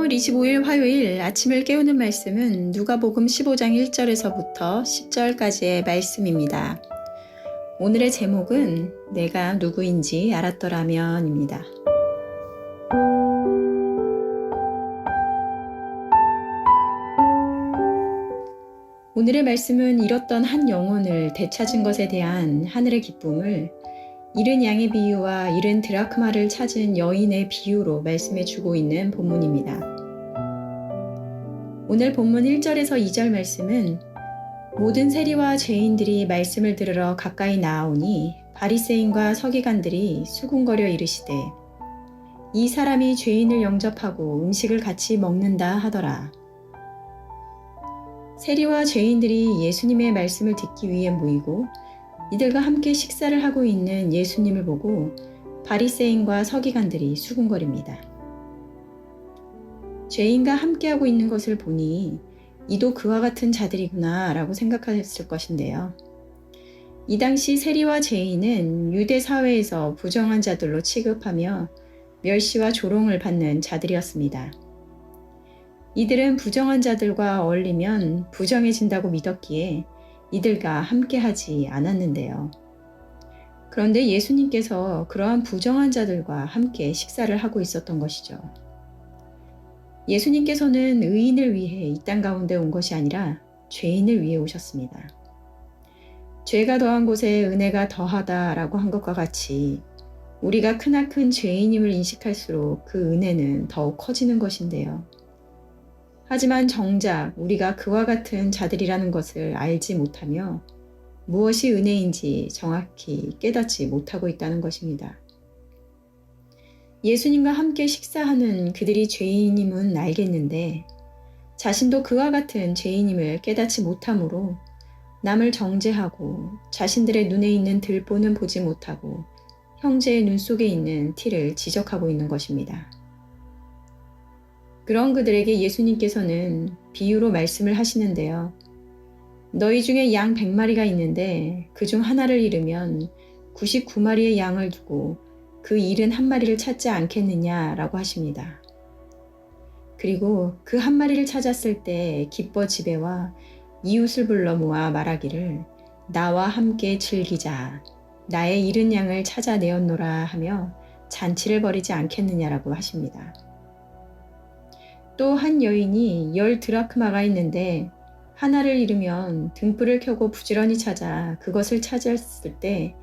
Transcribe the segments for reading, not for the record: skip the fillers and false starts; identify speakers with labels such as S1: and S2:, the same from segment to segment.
S1: 3월 25일 화요일 아침을 깨우는 말씀은 누가복음 15장 1절에서부터 10절까지의 말씀입니다. 오늘의 제목은 내가 누구인지 알았더라면입니다. 오늘의 말씀은 잃었던 한 영혼을 되찾은 것에 대한 하늘의 기쁨을 잃은 양의 비유와 잃은 드라크마를 찾은 여인의 비유로 말씀해 주고 있는 본문입니다. 오늘 본문 1절에서 2절 말씀은 모든 세리와 죄인들이 말씀을 들으러 가까이 나아오니 바리새인과 서기관들이 수군거려 이르시되 이 사람이 죄인을 영접하고 음식을 같이 먹는다 하더라. 세리와 죄인들이 예수님의 말씀을 듣기 위해 모이고 이들과 함께 식사를 하고 있는 예수님을 보고 바리새인과 서기관들이 수군거립니다. 죄인과 함께하고 있는 것을 보니 이도 그와 같은 자들이구나 라고 생각했을 것인데요. 이 당시 세리와 죄인은 유대 사회에서 부정한 자들로 취급하며 멸시와 조롱을 받는 자들이었습니다. 이들은 부정한 자들과 어울리면 부정해진다고 믿었기에 이들과 함께하지 않았는데요. 그런데 예수님께서 그러한 부정한 자들과 함께 식사를 하고 있었던 것이죠. 예수님께서는 의인을 위해 이 땅 가운데 온 것이 아니라 죄인을 위해 오셨습니다. 죄가 더한 곳에 은혜가 더하다라고 한 것과 같이 우리가 크나큰 죄인임을 인식할수록 그 은혜는 더욱 커지는 것인데요. 하지만 정작 우리가 그와 같은 자들이라는 것을 알지 못하며 무엇이 은혜인지 정확히 깨닫지 못하고 있다는 것입니다. 예수님과 함께 식사하는 그들이 죄인임은 알겠는데 자신도 그와 같은 죄인임을 깨닫지 못함으로 남을 정죄하고 자신들의 눈에 있는 들보는 보지 못하고 형제의 눈 속에 있는 티를 지적하고 있는 것입니다. 그런 그들에게 예수님께서는 비유로 말씀을 하시는데요. 너희 중에 양 100마리가 있는데 그중 하나를 잃으면 99마리의 양을 두고 그 잃은 한 마리를 찾지 않겠느냐라고 하십니다. 그리고 그 한 마리를 찾았을 때 기뻐 집에와 이웃을 불러 모아 말하기를 나와 함께 즐기자. 나의 잃은 양을 찾아내었노라 하며 잔치를 벌이지 않겠느냐라고 하십니다. 또 한 여인이 10 드라크마가 있는데 하나를 잃으면 등불을 켜고 부지런히 찾아 그것을 찾았을 때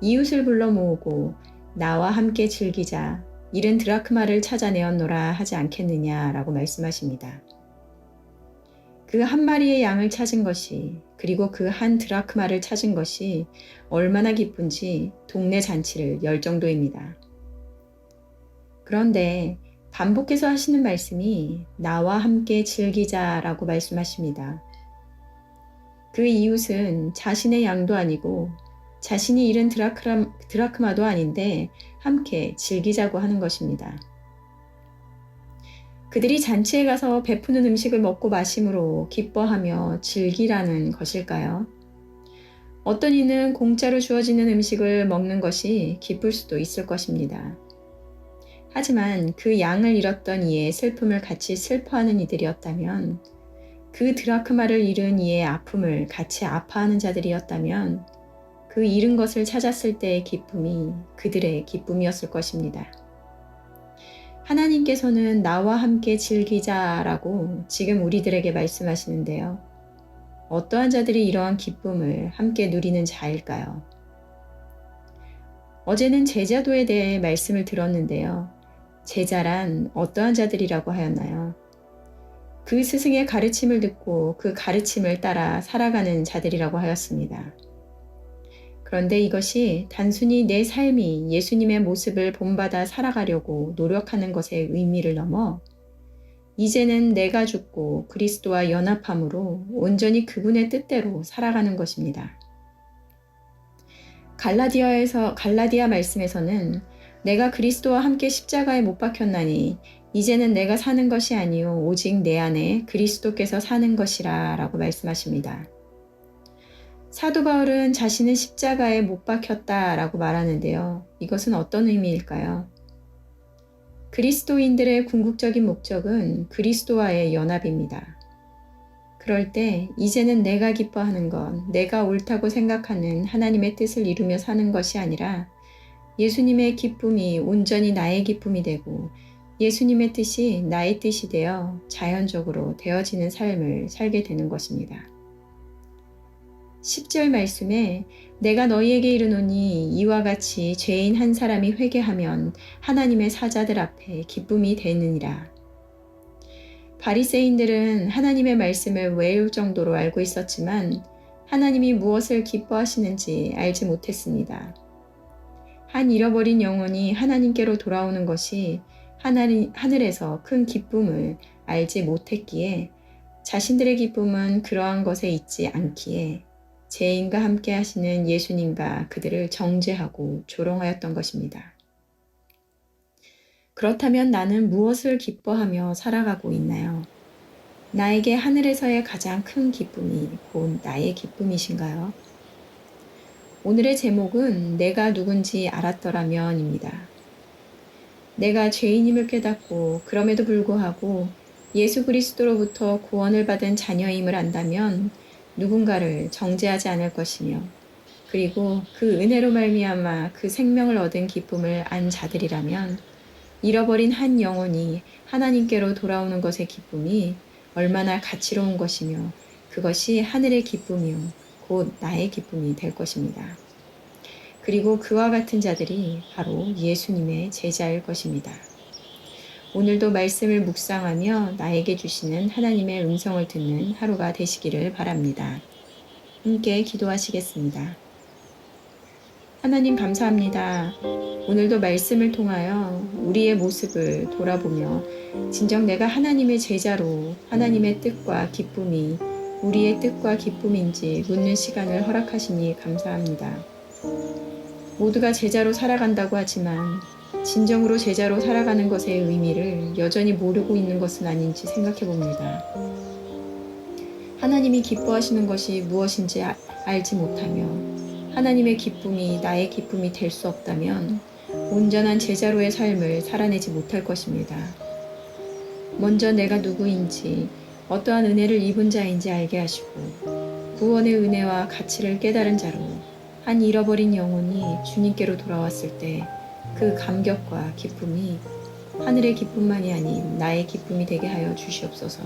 S1: 이웃을 불러 모으고 나와 함께 즐기자 잃은 드라크마를 찾아내었노라 하지 않겠느냐라고 말씀하십니다. 그 한 마리의 양을 찾은 것이 그리고 그 한 드라크마를 찾은 것이 얼마나 기쁜지 동네 잔치를 열 정도입니다. 그런데 반복해서 하시는 말씀이 나와 함께 즐기자라고 말씀하십니다. 그 이웃은 자신의 양도 아니고 자신이 잃은 드라크마도 아닌데 함께 즐기자고 하는 것입니다. 그들이 잔치에 가서 베푸는 음식을 먹고 마심으로 기뻐하며 즐기라는 것일까요? 어떤 이는 공짜로 주어지는 음식을 먹는 것이 기쁠 수도 있을 것입니다. 하지만 그 양을 잃었던 이의 슬픔을 같이 슬퍼하는 이들이었다면, 그 드라크마를 잃은 이의 아픔을 같이 아파하는 자들이었다면 그 잃은 것을 찾았을 때의 기쁨이 그들의 기쁨이었을 것입니다. 하나님께서는 나와 함께 즐기자라고 지금 우리들에게 말씀하시는데요. 어떠한 자들이 이러한 기쁨을 함께 누리는 자일까요? 어제는 제자도에 대해 말씀을 들었는데요. 제자란 어떠한 자들이라고 하였나요? 그 스승의 가르침을 듣고 그 가르침을 따라 살아가는 자들이라고 하였습니다. 그런데 이것이 단순히 내 삶이 예수님의 모습을 본받아 살아가려고 노력하는 것의 의미를 넘어 이제는 내가 죽고 그리스도와 연합함으로 온전히 그분의 뜻대로 살아가는 것입니다. 갈라디아 말씀에서는 내가 그리스도와 함께 십자가에 못 박혔나니 이제는 내가 사는 것이 아니요 오직 내 안에 그리스도께서 사는 것이라 라고 말씀하십니다. 사도 바울은 자신은 십자가에 못 박혔다 라고 말하는데요. 이것은 어떤 의미일까요? 그리스도인들의 궁극적인 목적은 그리스도와의 연합입니다. 그럴 때 이제는 내가 기뻐하는 것, 내가 옳다고 생각하는 하나님의 뜻을 이루며 사는 것이 아니라 예수님의 기쁨이 온전히 나의 기쁨이 되고 예수님의 뜻이 나의 뜻이 되어 자연적으로 되어지는 삶을 살게 되는 것입니다. 10절 말씀에 내가 너희에게 이르노니 이와 같이 죄인 한 사람이 회개하면 하나님의 사자들 앞에 기쁨이 되느니라. 바리새인들은 하나님의 말씀을 외울 정도로 알고 있었지만 하나님이 무엇을 기뻐하시는지 알지 못했습니다. 한 잃어버린 영혼이 하나님께로 돌아오는 것이 하늘에서 큰 기쁨을 알지 못했기에 자신들의 기쁨은 그러한 것에 있지 않기에 죄인과 함께 하시는 예수님과 그들을 정죄하고 조롱하였던 것입니다. 그렇다면 나는 무엇을 기뻐하며 살아가고 있나요? 나에게 하늘에서의 가장 큰 기쁨이 곧 나의 기쁨이신가요? 오늘의 제목은 내가 누군지 알았더라면입니다. 내가 죄인임을 깨닫고 그럼에도 불구하고 예수 그리스도로부터 구원을 받은 자녀임을 안다면 누군가를 정죄하지 않을 것이며 그리고 그 은혜로 말미암아 그 생명을 얻은 기쁨을 안 자들이라면 잃어버린 한 영혼이 하나님께로 돌아오는 것의 기쁨이 얼마나 가치로운 것이며 그것이 하늘의 기쁨이요 곧 나의 기쁨이 될 것입니다. 그리고 그와 같은 자들이 바로 예수님의 제자일 것입니다. 오늘도 말씀을 묵상하며 나에게 주시는 하나님의 음성을 듣는 하루가 되시기를 바랍니다. 함께 기도하시겠습니다. 하나님 감사합니다. 오늘도 말씀을 통하여 우리의 모습을 돌아보며 진정 내가 하나님의 제자로 하나님의 뜻과 기쁨이 우리의 뜻과 기쁨인지 묻는 시간을 허락하시니 감사합니다. 모두가 제자로 살아간다고 하지만 진정으로 제자로 살아가는 것의 의미를 여전히 모르고 있는 것은 아닌지 생각해 봅니다. 하나님이 기뻐하시는 것이 무엇인지 알지 못하며 하나님의 기쁨이 나의 기쁨이 될 수 없다면 온전한 제자로의 삶을 살아내지 못할 것입니다. 먼저 내가 누구인지 어떠한 은혜를 입은 자인지 알게 하시고 구원의 은혜와 가치를 깨달은 자로 한 잃어버린 영혼이 주님께로 돌아왔을 때 그 감격과 기쁨이 하늘의 기쁨만이 아닌 나의 기쁨이 되게 하여 주시옵소서.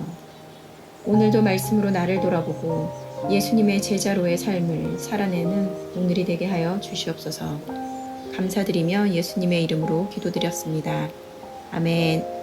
S1: 오늘도 말씀으로 나를 돌아보고 예수님의 제자로의 삶을 살아내는 오늘이 되게 하여 주시옵소서. 감사드리며 예수님의 이름으로 기도드렸습니다. 아멘.